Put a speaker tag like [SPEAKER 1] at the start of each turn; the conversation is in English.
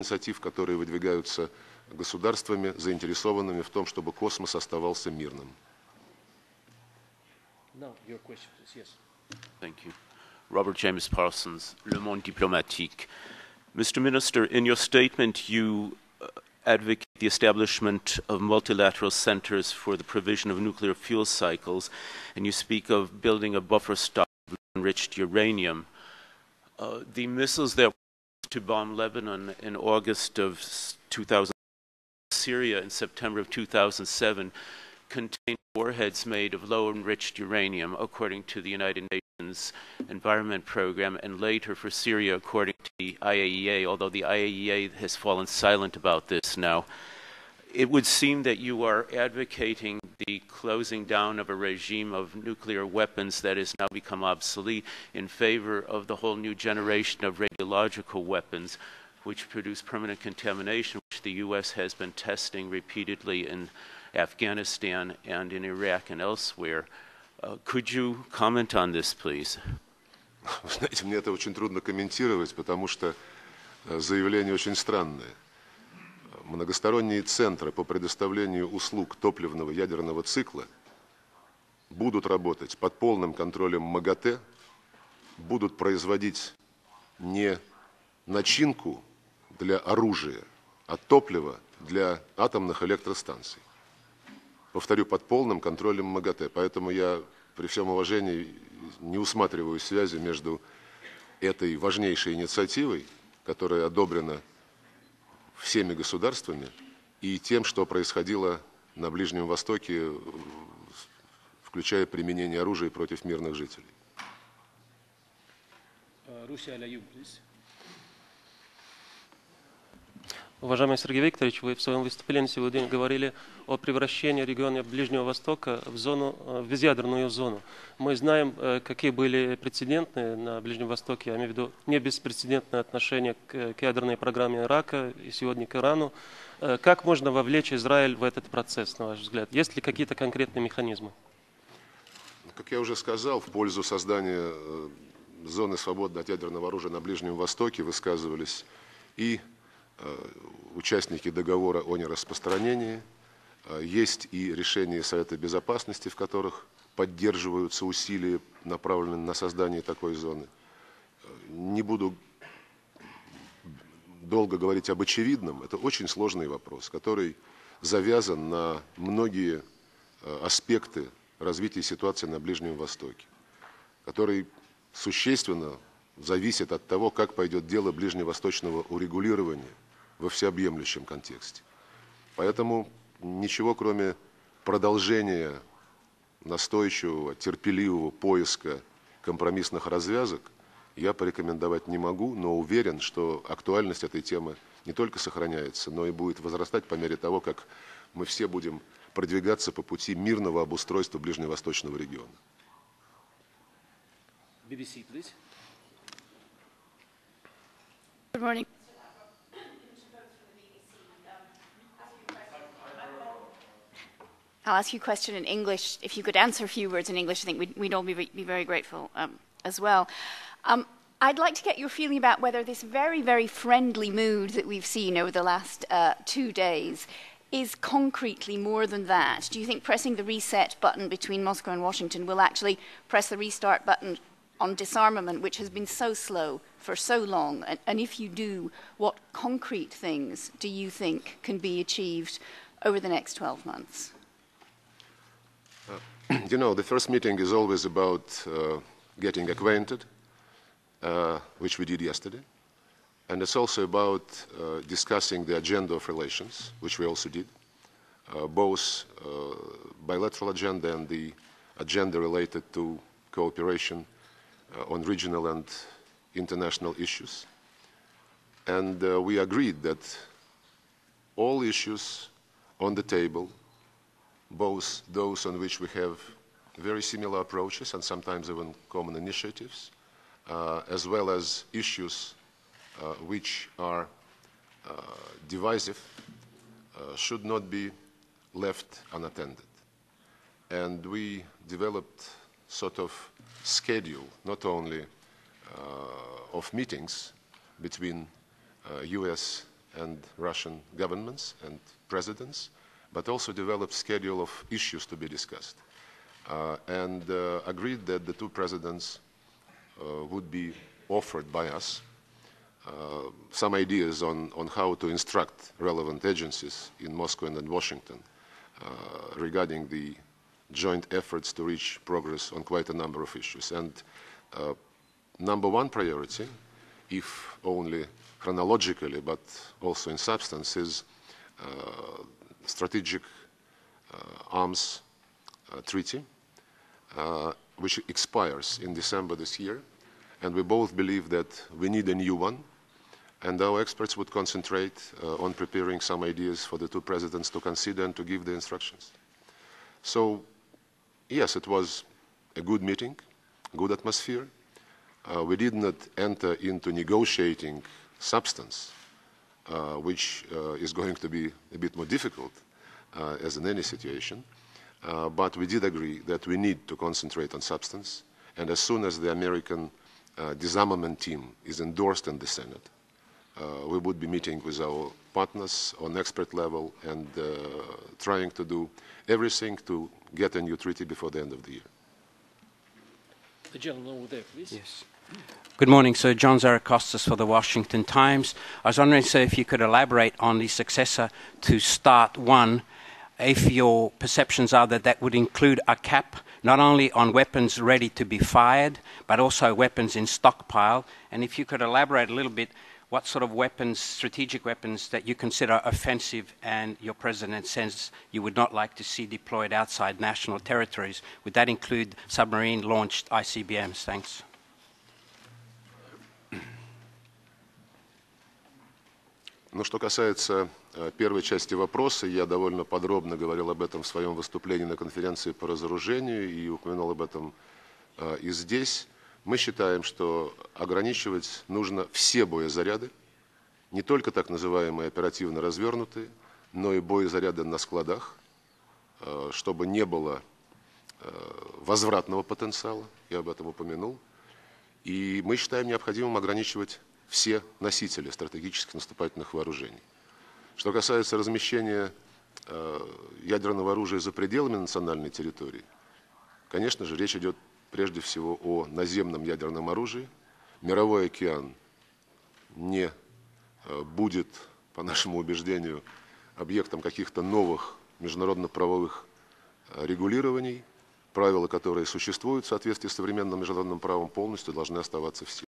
[SPEAKER 1] инициатив, которые выдвигаются государствами, заинтересованными в том, чтобы космос оставался мирным.
[SPEAKER 2] Thank you. Robert James Parsons, Le Monde Diplomatique. Mr. Minister, in your statement, you advocate the establishment of multilateral centers for the provision of nuclear fuel cycles, and you speak of building a buffer stock of enriched uranium. The missiles that were to bomb Lebanon in August of 2000, Syria in September of 2007, contained warheads made of low-enriched uranium, according to the United Nations Environment Program, and later for Syria, according to the IAEA, although the IAEA has fallen silent about this now. It would seem that you are advocating the closing down of a regime of nuclear weapons that has now become obsolete in favor of the whole new generation of radiological weapons, which produce permanent contamination, which the U.S. has been testing repeatedly in Afghanistan and in Iraq and elsewhere. Could you comment on this, please?
[SPEAKER 1] Вы знаете, мне это очень трудно комментировать, потому что заявление очень странное. Многосторонние центры по предоставлению услуг топливного ядерного цикла будут работать под полным контролем МАГАТЭ, будут производить не начинку для оружия, а топливо для атомных электростанций. Повторю, под полным контролем МАГАТЭ. Поэтому я при всем уважении не усматриваю связи между этой важнейшей инициативой, которая одобрена всеми государствами, и тем, что происходило на Ближнем Востоке, включая применение оружия против мирных жителей.
[SPEAKER 3] Уважаемый Сергей Викторович, вы в своем выступлении сегодня говорили о превращении региона Ближнего Востока в безъядерную зону. Мы знаем, какие были прецеденты на Ближнем Востоке, я имею в виду не беспрецедентное отношение к ядерной программе Ирака и сегодня к Ирану. Как можно вовлечь Израиль в этот процесс, на ваш взгляд? Есть ли какие-то конкретные механизмы?
[SPEAKER 1] Как я уже сказал, в пользу создания зоны свободной от ядерного оружия на Ближнем Востоке высказывались и участники договора о нераспространении, есть и решения Совета Безопасности, в которых поддерживаются усилия, направленные на создание такой зоны. Не буду долго говорить об очевидном, это очень сложный вопрос, который завязан на многие аспекты развития ситуации на Ближнем Востоке, который существенно зависит от того, как пойдет дело ближневосточного урегулирования во всеобъемлющем контексте. Поэтому ничего, кроме продолжения настойчивого, терпеливого поиска компромиссных развязок, я порекомендовать не могу, но уверен, что актуальность этой темы не только сохраняется, но и будет возрастать по мере того, как мы все будем продвигаться по пути мирного обустройства ближневосточного региона.
[SPEAKER 4] BBC, please.
[SPEAKER 5] Good morning. I'll ask you a question in English. If you could answer a few words in English, I think we'd all be very grateful as well. I'd like to get your feeling about whether this very, very friendly mood that we've seen over the last 2 days is concretely more than that. Do you think pressing the reset button between Moscow and Washington will actually press the restart button on disarmament, which has been so slow for so long? And if you do, what concrete things do you think can be achieved over the next 12 months?
[SPEAKER 1] You know, the first meeting is always about getting acquainted, which we did yesterday. And it's also about discussing the agenda of relations, which we also did, both bilateral agenda and the agenda related to cooperation on regional and international issues. And we agreed that all issues on the table, both those on which we have very similar approaches and sometimes even common initiatives, as well as issues which are divisive, should not be left unattended. And we developed sort of schedule, not only of meetings between US and Russian governments and presidents, but also developed a schedule of issues to be discussed, and agreed that the two presidents would be offered by us some ideas on how to instruct relevant agencies in Moscow and in Washington regarding the joint efforts to reach progress on quite a number of issues. And number one priority, if only chronologically, but also in substance, is strategic arms treaty, which expires in December this year. And we both believe that we need a new one, and our experts would concentrate on preparing some ideas for the two presidents to consider and to give the instructions. So, yes, it was a good meeting, good atmosphere. We did not enter into negotiating substance, which is going to be a bit more difficult, as in any situation, but we did agree that we need to concentrate on substance, and as soon as the American disarmament team is endorsed in the Senate, we would be meeting with our partners on expert level and trying to do everything to get a new treaty before the end of the year.
[SPEAKER 4] The gentleman over there, please.
[SPEAKER 6] Yes. Good morning, sir. John Zarakostas for the Washington Times. I was wondering, sir, if you could elaborate on the successor to START 1, if your perceptions are that that would include a cap not only on weapons ready to be fired, but also weapons in stockpile. And if you could elaborate a little bit, what sort of weapons, strategic weapons, that you consider offensive and your president says you would not like to see deployed outside national territories. Would that include submarine-launched ICBMs? Thanks.
[SPEAKER 1] Ну, что касается первой части вопроса, я довольно подробно говорил об этом в своем выступлении на конференции по разоружению и упомянул об этом и здесь. Мы считаем, что ограничивать нужно все боезаряды, не только так называемые оперативно развернутые, но и боезаряды на складах, чтобы не было возвратного потенциала, я об этом упомянул. И мы считаем необходимым ограничивать все носители стратегических наступательных вооружений. Что касается размещения ядерного оружия за пределами национальной территории, конечно же, речь идет прежде всего о наземном ядерном оружии. Мировой океан не будет, по нашему убеждению, объектом каких-то новых международно-правовых регулирований. Правила, которые существуют в соответствии с современным международным правом, полностью должны оставаться в силе.